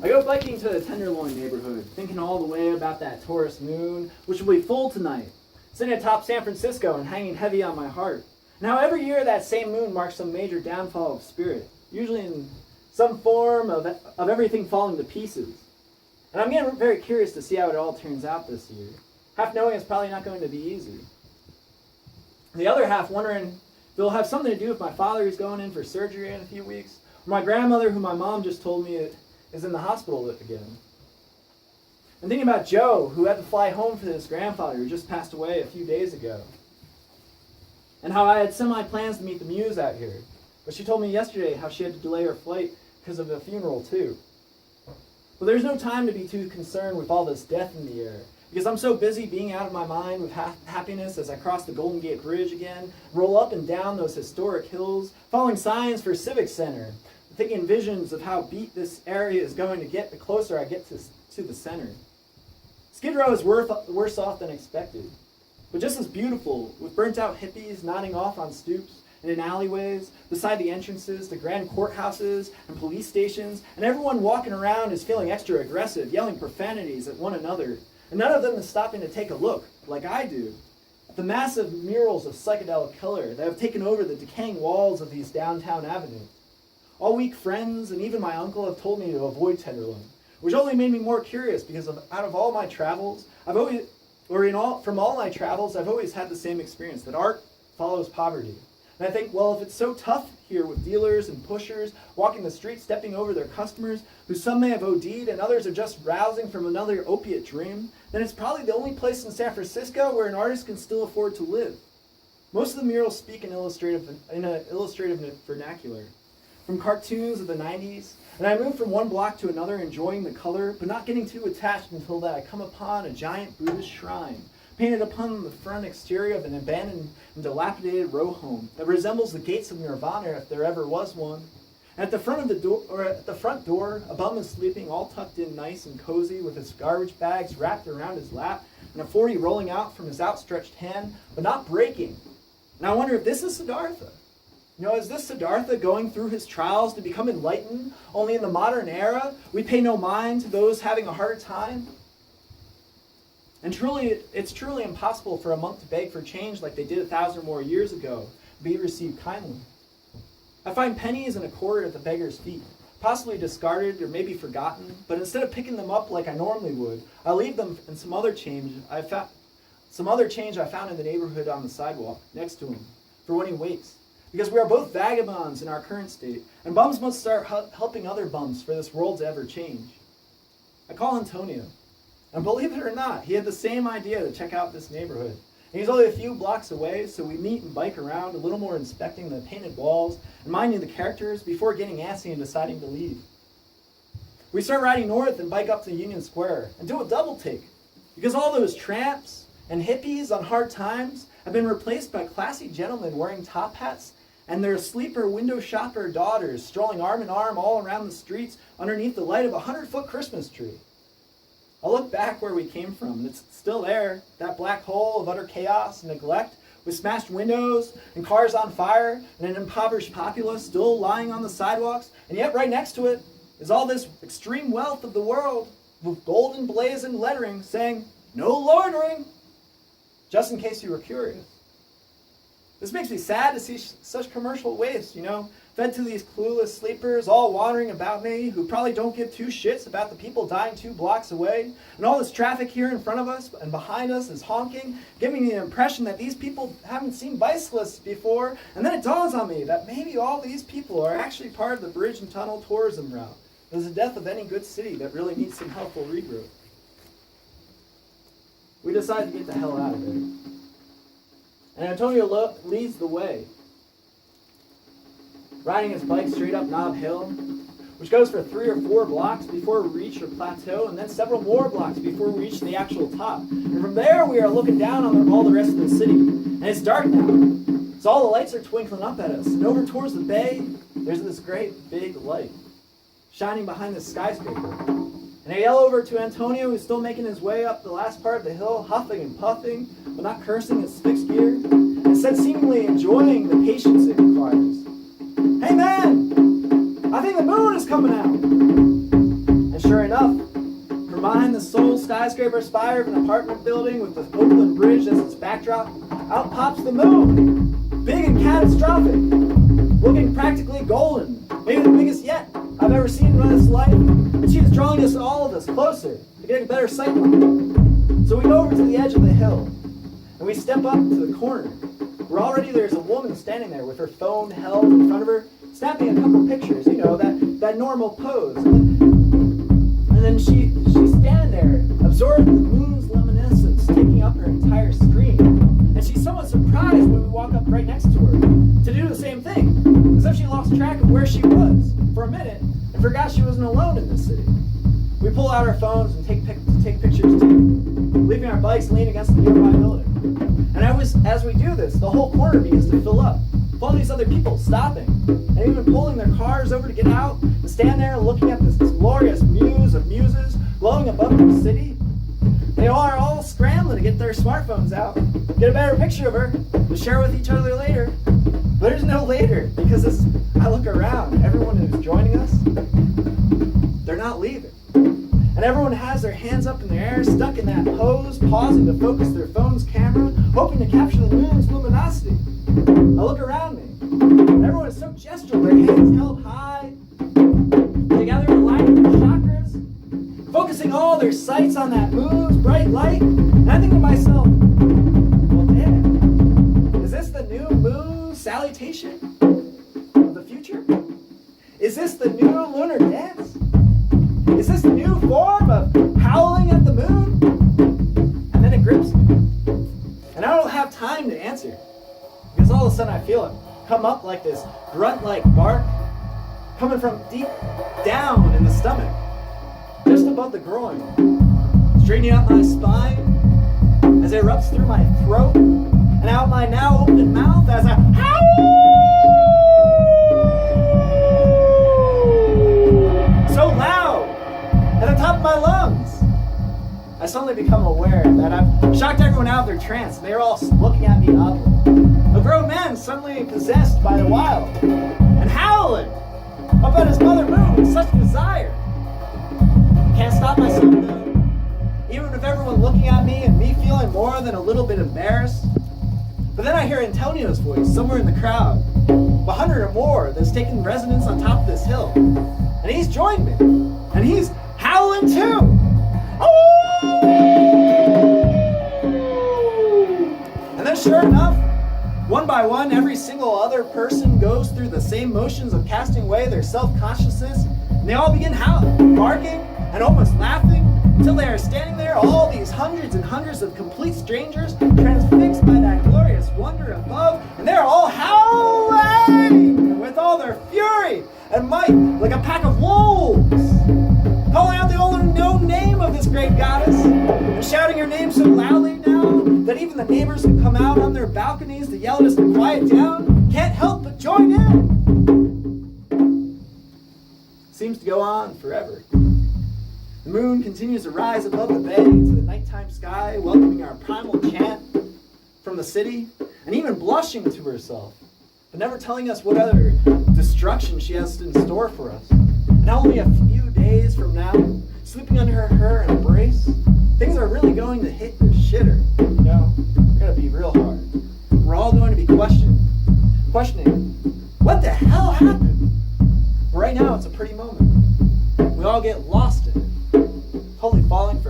I go biking to the Tenderloin neighborhood, thinking all the way about that Taurus moon, which will be full tonight, sitting atop San Francisco and hanging heavy on my heart. Now every year that same moon marks some major downfall of spirit, usually in some form of everything falling to pieces. And I'm getting very curious to see how it all turns out this year, half knowing it's probably not going to be easy. The other half wondering if it'll have something to do with my father who's going in for surgery in a few weeks, or my grandmother who my mom just told me is in the hospital again. I'm thinking about Joe, who had to fly home for his grandfather who just passed away a few days ago. And how I had semi-plans to meet the Muse out here. But she told me yesterday how she had to delay her flight because of a funeral too. But there's no time to be too concerned with all this death in the air, because I'm so busy being out of my mind with happiness as I cross the Golden Gate Bridge again, roll up and down those historic hills, following signs for Civic Center, thinking visions of how beat this area is going to get the closer I get to the center. Skid Row is worse off than expected, but just as beautiful, with burnt-out hippies nodding off on stoops and in alleyways, beside the entrances to grand courthouses and police stations, and everyone walking around is feeling extra aggressive, yelling profanities at one another, and none of them is stopping to take a look, like I do, at the massive murals of psychedelic color that have taken over the decaying walls of these downtown avenues. All week, friends and even my uncle have told me to avoid Tenderloin, which only made me more curious because out of all my travels, I've always had the same experience, that art follows poverty. And I think, well, if it's so tough here with dealers and pushers walking the streets, stepping over their customers, who some may have OD'd and others are just rousing from another opiate dream, then it's probably the only place in San Francisco where an artist can still afford to live. Most of the murals speak in an illustrative vernacular, from cartoons of the 90s, and I moved from one block to another enjoying the color, but not getting too attached until I come upon a giant Buddhist shrine, painted upon the front exterior of an abandoned and dilapidated row home that resembles the gates of Nirvana if there ever was one. And at the front door, a bum is sleeping all tucked in nice and cozy with his garbage bags wrapped around his lap and a 40 rolling out from his outstretched hand, but not breaking. And I wonder if this is Siddhartha. Is this Siddhartha going through his trials to become enlightened, only in the modern era we pay no mind to those having a hard time? And it's truly impossible for a monk to beg for change like they did 1,000 or more years ago, be received kindly. I find pennies and a quarter at the beggar's feet, possibly discarded or maybe forgotten, but instead of picking them up like I normally would, I leave them in some other change I found in the neighborhood on the sidewalk next to him for when he wakes. Because we are both vagabonds in our current state, and bums must start helping other bums for this world to ever change. I call Antonio, and believe it or not, he had the same idea to check out this neighborhood. And he's only a few blocks away, so we meet and bike around, a little more inspecting the painted walls and minding the characters before getting antsy and deciding to leave. We start riding north and bike up to Union Square and do a double take, because all those tramps and hippies on hard times have been replaced by classy gentlemen wearing top hats and their sleeper window shopper daughters strolling arm in arm all around the streets underneath the light of a 100-foot Christmas tree. I look back where we came from, and it's still there, that black hole of utter chaos and neglect, with smashed windows and cars on fire and an impoverished populace still lying on the sidewalks, and yet right next to it is all this extreme wealth of the world with golden blazoned lettering saying, "No loitering," just in case you were curious. This makes me sad to see such commercial waste, fed to these clueless sleepers all wandering about me who probably don't give two shits about the people dying 2 blocks away. And all this traffic here in front of us and behind us is honking, giving me the impression that these people haven't seen bicyclists before. And then it dawns on me that maybe all these people are actually part of the bridge and tunnel tourism route. There's the death of any good city that really needs some helpful regrowth. We decide to get the hell out of there. And Antonio leads the way, riding his bike straight up Nob Hill, which goes for 3 or 4 blocks before we reach a plateau, and then several more blocks before we reach the actual top. And from there, we are looking down on all the rest of the city. And it's dark now, so all the lights are twinkling up at us. And over towards the bay, there's this great big light shining behind the skyscraper. And I yell over to Antonio, who's still making his way up the last part of the hill, huffing and puffing, but not cursing his fixed gear, and instead seemingly enjoying the patience it requires. "Hey man, I think the moon is coming out." And sure behind the sole skyscraper spire of an apartment building with the Oakland Bridge as its backdrop, out pops the moon, big and catastrophic, looking practically golden, maybe the biggest yet I've ever seen in this life, and she is drawing us, all of us, closer to getting a better sight line. So we go over to the edge of the hill, and we step up to the corner, where already there's a woman standing there with her phone held in front of her, snapping a couple pictures, that normal pose. And then she's standing there, absorbing the moon's luminescence, taking up her entire screen. And she's somewhat surprised when we walk up right next to her to do the same thing, as if she lost track of where she was for a minute and forgot she wasn't alone in this city. We pull out our phones and take pictures too, leaving our bikes leaning against the nearby building. And as we do this, the whole corner begins to fill up, with all these other people stopping, and even pulling their cars over to get out and stand there looking at this glorious muse of muses glowing above the city. They are all scrambling to get their smartphones out, get a better picture of her, to share with each other later. But there's no later, because as I look around, everyone who's joining us, they're not leaving. And everyone has their hands up in the air, stuck in that pose, pausing to focus their phone's camera, hoping to capture the moon's luminosity. I look around me, and everyone is so gestural, their hands held high, together aligning their chakras, focusing all their sights on that moon's bright light. And I think to myself, well, damn, is this the new moon salutation of the future? Is this the new lunar dance? Is this the new form of howling at the moon? And then it grips me. And I don't have time to answer, because all of a sudden I feel it come up like this grunt-like bark, coming from deep down in the stomach, just above the groin, straightening out my spine as it erupts through my throat and out my now open mouth as I howl! So loud, at the top of my lungs. I suddenly become aware that I've shocked everyone out of their trance. They're all looking at me oddly. A grown man suddenly possessed by the wild and howling up at his mother moon with such desire. Can't stop myself though, even with everyone looking at me and me feeling more than a little bit embarrassed. But then I hear Antonio's voice somewhere in the crowd, 100 or more, that's taking residence on top of this hill. And he's joined me, and he's howling too. And then sure enough, one by one, every single other person goes through the same motions of casting away their self-consciousness, and they all begin howling, barking, and almost laughing, until they are standing there, all these hundreds and hundreds of complete strangers, transfixed by that glorious wonder above, and they're all howling with all their fury and might, like a pack of wolves, calling out the only known name of this great goddess, and shouting her name so loudly now that even the neighbors who come out on their balconies to yell at us to quiet down can't help but join in. Seems to go on forever. The moon continues to rise above the bay to the nighttime sky, welcoming our primal chant from the city, and even blushing to herself, but never telling us what other destruction she has in store for us. And only a few days from now, sleeping under her embrace, things are really going to hit the shitter. They're going to be real hard. We're all going to be questioning, what the hell happened? But right now, it's a pretty moment. We all get lost in it, totally falling